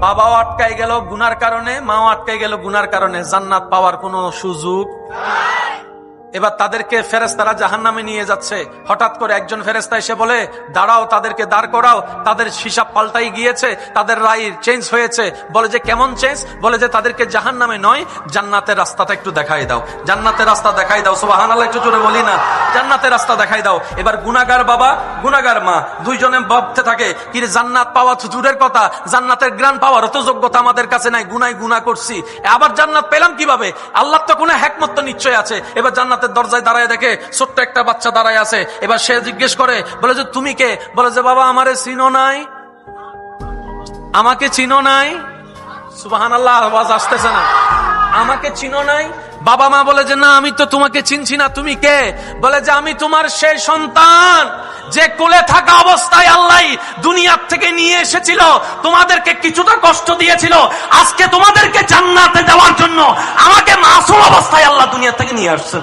বাবাও আটকাই গেল গুনার কারণে, মাও আটকাই গেল গুনার কারণে, জান্নাত পাওয়ার কোনো সুযোগ। এবার তাদেরকে ফেরেশতারা জাহান্নামে নিয়ে যাচ্ছে। হঠাৎ করে একজন ফেরেশতা এসে বলে, দাঁড়াও, তাদেরকে দাঁড় করাও। তাদের হিসাব পাল্টাই গিয়েছে, তাদের রায় চেঞ্জ হয়েছে। বলে যে কেমন চেঞ্জ? বলে যে তাদেরকে জাহান্নামে নয়, জান্নাতের রাস্তাটা একটু দেখাই দাও, জান্নাতের রাস্তা দেখাই দাও। সুবহানাল্লাহ, একটু জোরে বলি না, জান্নাতের রাস্তা দেখাই দাও। এবার গুনাহগার বাবা, গুনাহগার মা দুইজনে ভাবতে থাকে, কি রে, জান্নাত পাওয়া তো দূরের কথা, জান্নাতের গ্রান পাওয়ার অত যোগ্যতা আমাদের কাছে নাই, গুনাহ করছি, আবার জান্নাত পেলাম কিভাবে? আল্লাহ তো কোনো হিকমত তো নিশ্চয় আছে। এবার জান্নাতের দরজায় দাঁড়ায় দেখে ছোট্ট একটা বাচ্চা দাঁড়ায় আছে। এবার সে জিজ্ঞেস করে, বলে যে তুমি কে? বলে যে বাবা, আমারে চিনো নাই, আমাকে চিনো নাই। সুবহানাল্লাহ, আওয়াজ আসতেছে না? আমাকে চিনো নাই? বাবা মা বলে যে না, আমি তো তোমাকে চিনছি না, তুমি কে? বলে যে আমি তোমার সেই সন্তান যে কোলে থাকা অবস্থায় আল্লাহ দুনিয়ার থেকে নিয়ে এসেছিল, তোমাদেরকে কিছুটা কষ্ট দিয়েছিল, আজকে তোমাদেরকে জান্নাতে দেওয়ার জন্য আমাকে মাসুম অবস্থায় আল্লাহ দুনিয়া থেকে নিয়ে আসছে।